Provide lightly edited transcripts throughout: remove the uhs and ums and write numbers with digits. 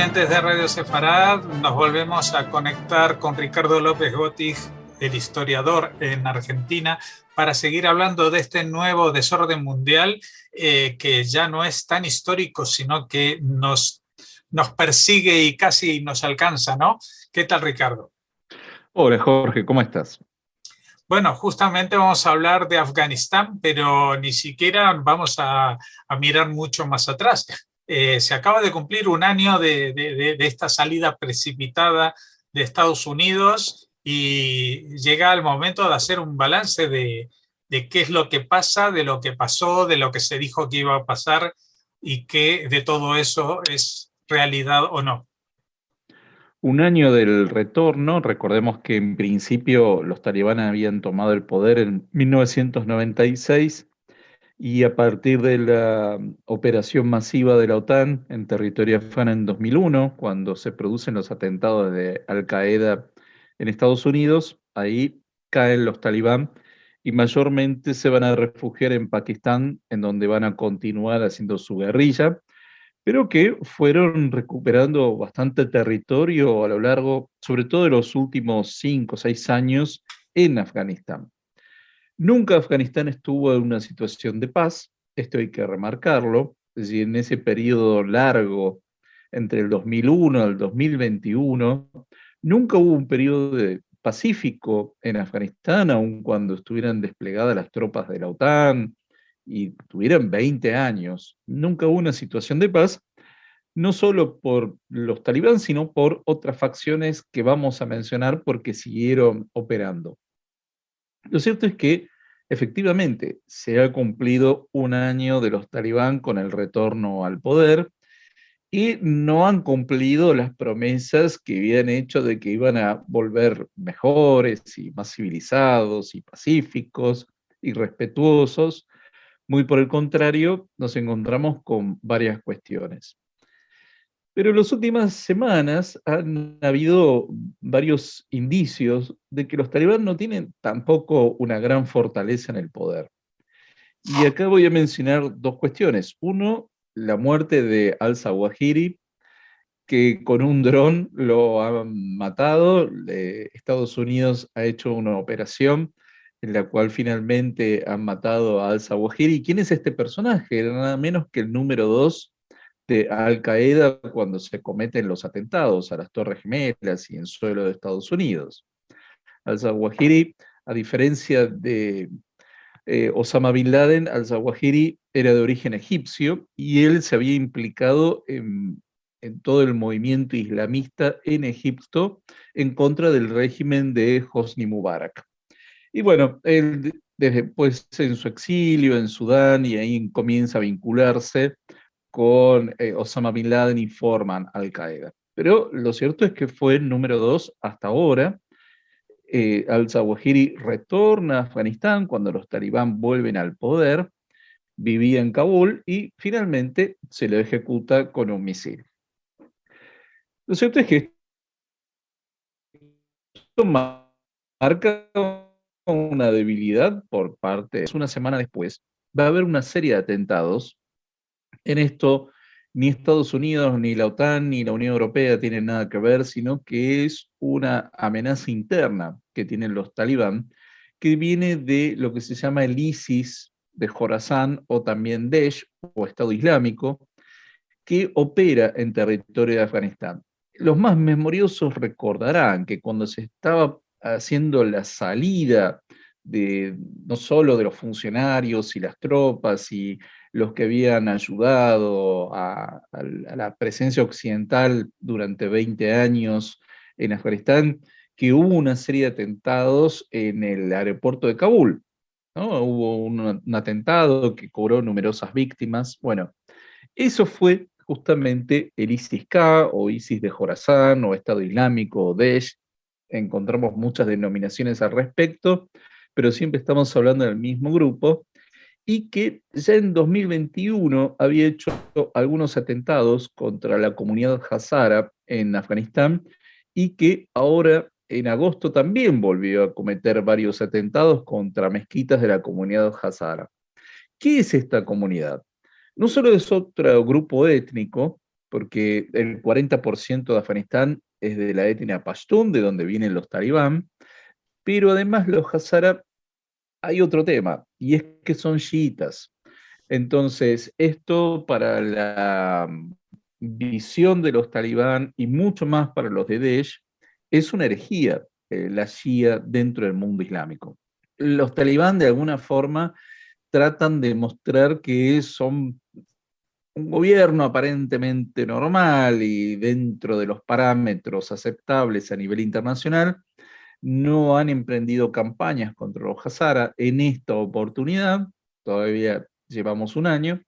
oyentes de Radio Sefarad, nos volvemos a conectar con Ricardo López Gotig, el historiador en Argentina, para seguir hablando de este nuevo desorden mundial que ya no es tan histórico, sino que nos persigue y casi nos alcanza, ¿no? ¿Qué tal, Ricardo? Hola, Jorge, ¿cómo estás? Bueno, justamente vamos a hablar de Afganistán, pero ni siquiera vamos a mirar mucho más atrás. Se acaba de cumplir un año de esta salida precipitada de Estados Unidos y llega el momento de hacer un balance de qué es lo que pasa, de lo que pasó, de lo que se dijo que iba a pasar y qué de todo eso es realidad o no. Un año del retorno, recordemos que en principio los talibanes habían tomado el poder en 1996 y a partir de la operación masiva de la OTAN en territorio afgano en 2001, cuando se producen los atentados de Al-Qaeda en Estados Unidos, ahí caen los talibán y mayormente se van a refugiar en Pakistán, en donde van a continuar haciendo su guerrilla, pero que fueron recuperando bastante territorio a lo largo, sobre todo de los últimos 5 o 6 años en Afganistán. Nunca Afganistán estuvo en una situación de paz, esto hay que remarcarlo, y en ese periodo largo, entre el 2001 al 2021, nunca hubo un periodo pacífico en Afganistán, aun cuando estuvieran desplegadas las tropas de la OTAN y tuvieran 20 años. Nunca hubo una situación de paz, no solo por los talibán, sino por otras facciones que vamos a mencionar porque siguieron operando. Lo cierto es que efectivamente se ha cumplido un año de los talibán con el retorno al poder y no han cumplido las promesas que habían hecho de que iban a volver mejores y más civilizados y pacíficos y respetuosos. Muy por el contrario, nos encontramos con varias cuestiones. Pero en las últimas semanas han habido varios indicios de que los talibán no tienen tampoco una gran fortaleza en el poder. Y acá voy a mencionar dos cuestiones. Uno, la muerte de al-Zawahiri, que con un dron lo han matado. Estados Unidos ha hecho una operación en la cual finalmente han matado a al-Zawahiri. ¿Quién es este personaje? Era nada menos que el número 2 de Al-Qaeda cuando se cometen los atentados a las Torres Gemelas y en suelo de Estados Unidos. Al-Zawahiri, a diferencia de Osama Bin Laden, al-Zawahiri era de origen egipcio y él se había implicado en todo el movimiento islamista en Egipto en contra del régimen de Hosni Mubarak. Y bueno, él desde pues en su exilio en Sudán y ahí comienza a vincularse con Osama Bin Laden y forman Al-Qaeda. Pero lo cierto es que fue el número 2 hasta ahora. Al-Zawahiri retorna a Afganistán cuando los talibán vuelven al poder, vivía en Kabul y finalmente se lo ejecuta con un misil. Lo cierto es que esto marca una debilidad por parte. Una semana después va a haber una serie de atentados. En esto ni Estados Unidos, ni la OTAN, ni la Unión Europea tienen nada que ver, sino que es una amenaza interna que tienen los talibán, que viene de lo que se llama el ISIS de Jorazán o también Daesh o Estado Islámico, que opera en territorio de Afganistán. Los más memoriosos recordarán que cuando se estaba haciendo la salida de no solo de los funcionarios y las tropas y los que habían ayudado a la presencia occidental durante 20 años en Afganistán, que hubo una serie de atentados en el aeropuerto de Kabul, ¿no? Hubo un atentado que cobró numerosas víctimas. Bueno, eso fue justamente el ISIS-K o ISIS de Jorazán o Estado Islámico o Daesh. Encontramos muchas denominaciones al respecto, pero siempre estamos hablando del mismo grupo y que ya en 2021 había hecho algunos atentados contra la comunidad hazara en Afganistán y que ahora en agosto también volvió a cometer varios atentados contra mezquitas de la comunidad hazara. ¿Qué es esta comunidad? No solo es otro grupo étnico, porque el 40% de Afganistán es de la etnia pastún, de donde vienen los talibán, pero además los hazara hay otro tema, y es que son chiitas. Entonces, esto para la visión de los talibán y mucho más para los de Daesh es una herejía, la Shia dentro del mundo islámico. Los talibán de alguna forma tratan de mostrar que son un gobierno aparentemente normal y dentro de los parámetros aceptables a nivel internacional, no han emprendido campañas contra los hazara en esta oportunidad, todavía llevamos un año,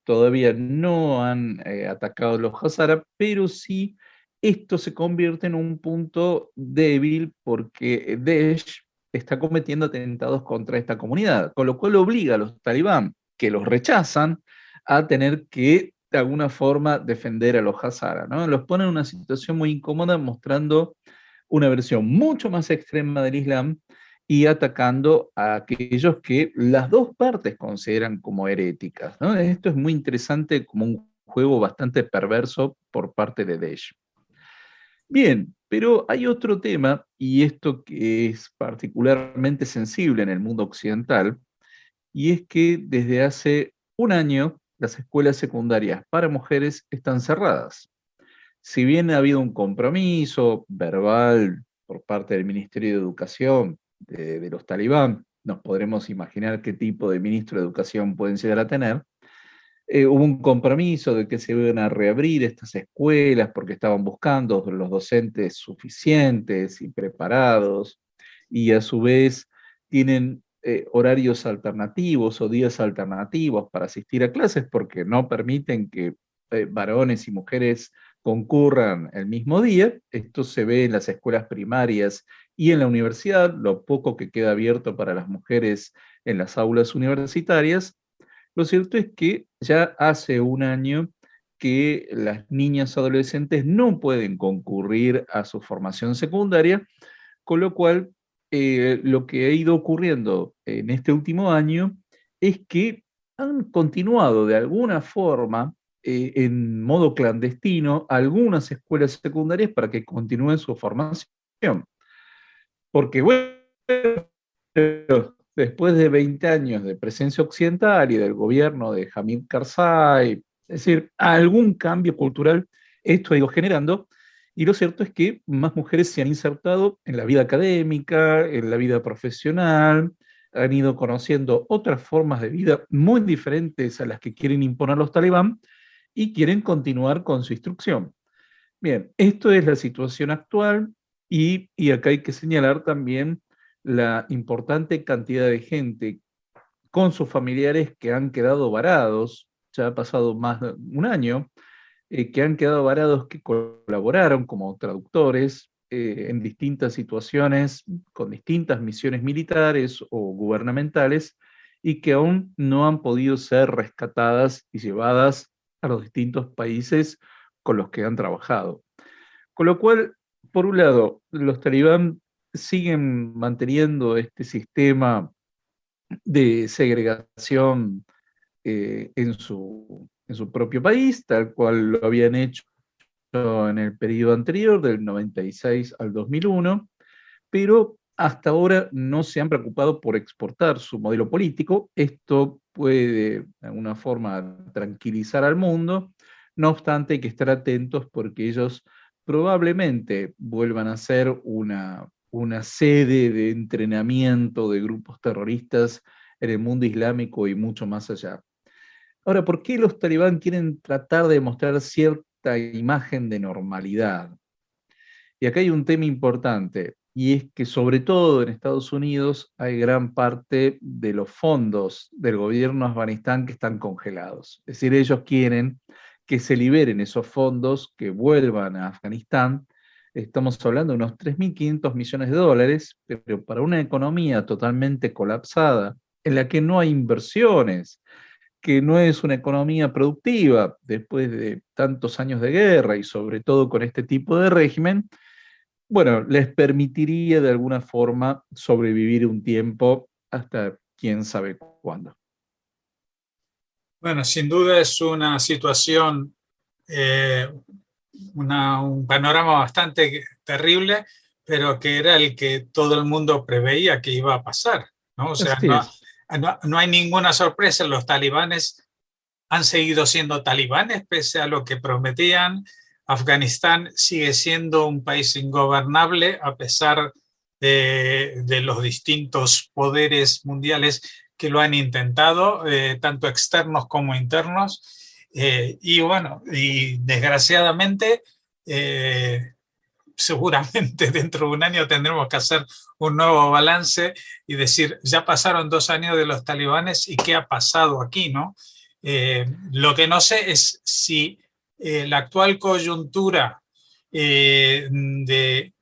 todavía no han atacado a los hazara, pero sí esto se convierte en un punto débil porque Daesh está cometiendo atentados contra esta comunidad, con lo cual obliga a los talibán, que los rechazan, a tener que de alguna forma defender a los hazara, ¿no? Los pone en una situación muy incómoda mostrando una versión mucho más extrema del Islam y atacando a aquellos que las dos partes consideran como heréticas, ¿no? Esto es muy interesante, como un juego bastante perverso por parte de Daesh. Bien, pero hay otro tema, y esto que es particularmente sensible en el mundo occidental, y es que desde hace un año las escuelas secundarias para mujeres están cerradas. Si bien ha habido un compromiso verbal por parte del Ministerio de Educación de los talibán, nos podremos imaginar qué tipo de ministro de Educación pueden llegar a tener, hubo un compromiso de que se iban a reabrir estas escuelas porque estaban buscando los docentes suficientes y preparados y a su vez tienen horarios alternativos o días alternativos para asistir a clases porque no permiten que varones y mujeres concurran el mismo día. Esto se ve en las escuelas primarias y en la universidad, lo poco que queda abierto para las mujeres en las aulas universitarias. Lo cierto es que ya hace un año que las niñas adolescentes no pueden concurrir a su formación secundaria, con lo cual lo que ha ido ocurriendo en este último año es que han continuado de alguna forma en modo clandestino algunas escuelas secundarias para que continúen su formación. Porque bueno, después de 20 años de presencia occidental y del gobierno de Hamid Karzai, es decir, algún cambio cultural esto ha ido generando, y lo cierto es que más mujeres se han insertado en la vida académica, en la vida profesional, han ido conociendo otras formas de vida muy diferentes a las que quieren imponer los talibán y quieren continuar con su instrucción. Bien, esto es la situación actual y acá hay que señalar también la importante cantidad de gente con sus familiares que han quedado varados, ya ha pasado más de un año, que han quedado varados, que colaboraron como traductores en distintas situaciones, con distintas misiones militares o gubernamentales, y que aún no han podido ser rescatadas y llevadas a los distintos países con los que han trabajado. Con lo cual, por un lado, los talibán siguen manteniendo este sistema de segregación en su propio país, tal cual lo habían hecho en el periodo anterior, del 96 al 2001, pero hasta ahora no se han preocupado por exportar su modelo político. Esto puede, de alguna forma, tranquilizar al mundo. No obstante, hay que estar atentos porque ellos probablemente vuelvan a ser una sede de entrenamiento de grupos terroristas en el mundo islámico y mucho más allá. Ahora, ¿por qué los talibán quieren tratar de mostrar cierta imagen de normalidad? Y acá hay un tema importante, y es que sobre todo en Estados Unidos hay gran parte de los fondos del gobierno de Afganistán que están congelados. Es decir, ellos quieren que se liberen esos fondos, que vuelvan a Afganistán. Estamos hablando de unos 3.500 millones de dólares, pero para una economía totalmente colapsada, en la que no hay inversiones, que no es una economía productiva después de tantos años de guerra y sobre todo con este tipo de régimen, bueno, les permitiría de alguna forma sobrevivir un tiempo hasta quién sabe cuándo. Bueno, sin duda es una situación un panorama bastante terrible, pero que era el que todo el mundo preveía que iba a pasar, ¿no? O sea, Así es. no hay ninguna sorpresa. Los talibanes han seguido siendo talibanes pese a lo que prometían. Afganistán sigue siendo un país ingobernable a pesar de los distintos poderes mundiales que lo han intentado, tanto externos como internos. Y bueno, y desgraciadamente, seguramente dentro de un año tendremos que hacer un nuevo balance y decir, ya pasaron 2 años de los talibanes y qué ha pasado aquí, ¿no? Lo que no sé es si la actual coyuntura de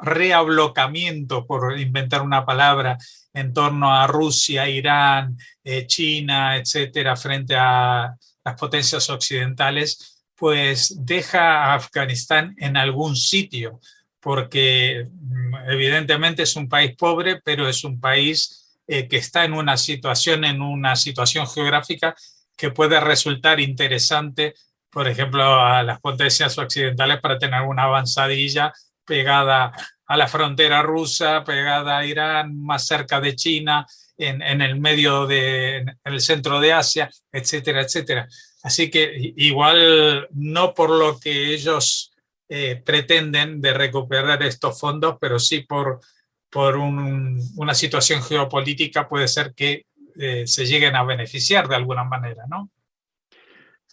reablocamiento, por inventar una palabra, en torno a Rusia, Irán, China, etcétera, frente a las potencias occidentales, pues deja a Afganistán en algún sitio, porque evidentemente es un país pobre, pero es un país que está en una situación geográfica que puede resultar interesante, por ejemplo, a las potencias occidentales para tener una avanzadilla pegada a la frontera rusa, pegada a Irán, más cerca de China, en el medio en el centro de Asia, etcétera, etcétera. Así que igual no por lo que ellos pretenden de recuperar estos fondos, pero sí por una situación geopolítica puede ser que se lleguen a beneficiar de alguna manera, ¿no?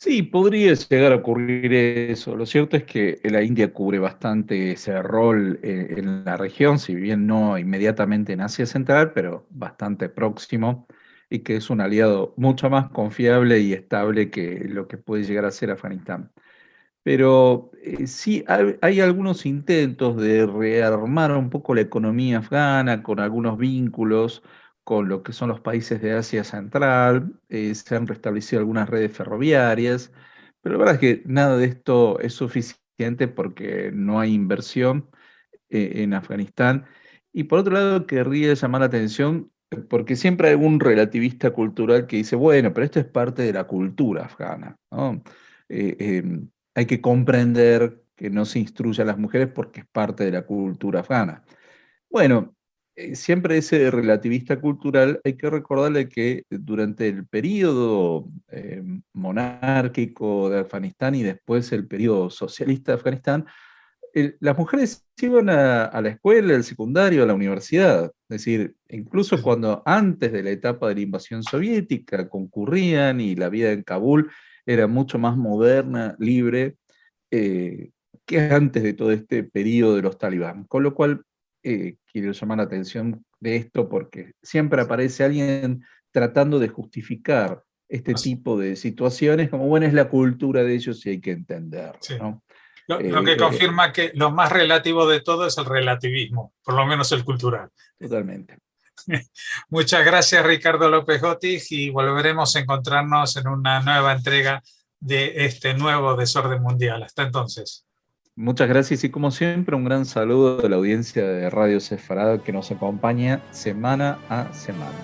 Sí, podría llegar a ocurrir eso. Lo cierto es que la India cubre bastante ese rol en la región, si bien no inmediatamente en Asia Central, pero bastante próximo, y que es un aliado mucho más confiable y estable que lo que puede llegar a ser Afganistán. Pero sí hay algunos intentos de rearmar un poco la economía afgana con algunos vínculos con lo que son los países de Asia Central. Se han restablecido algunas redes ferroviarias, pero la verdad es que nada de esto es suficiente porque no hay inversión en Afganistán. Y por otro lado, querría llamar la atención porque siempre hay algún relativista cultural que dice, bueno, pero esto es parte de la cultura afgana, ¿no? Eh, eh, Hay que comprender que no se instruye a las mujeres porque es parte de la cultura afgana. Bueno, siempre ese relativista cultural hay que recordarle que durante el periodo monárquico de Afganistán y después el periodo socialista de Afganistán, las mujeres iban a la escuela, al secundario, a la universidad. Es decir, incluso cuando antes de la etapa de la invasión soviética concurrían y la vida en Kabul era mucho más moderna, libre, eh, que antes de todo este periodo de los talibán. Con lo cual, quiero llamar la atención de esto porque siempre aparece alguien tratando de justificar este tipo de situaciones como, bueno, es la cultura de ellos y hay que entenderlo, Sí. ¿no? Lo que confirma que lo más relativo de todo es el relativismo, por lo menos el cultural. Totalmente. Muchas gracias, Ricardo López Gotti, y volveremos a encontrarnos en una nueva entrega de este nuevo desorden mundial. Hasta entonces. Muchas gracias y como siempre un gran saludo de la audiencia de Radio Sefarad que nos acompaña semana a semana.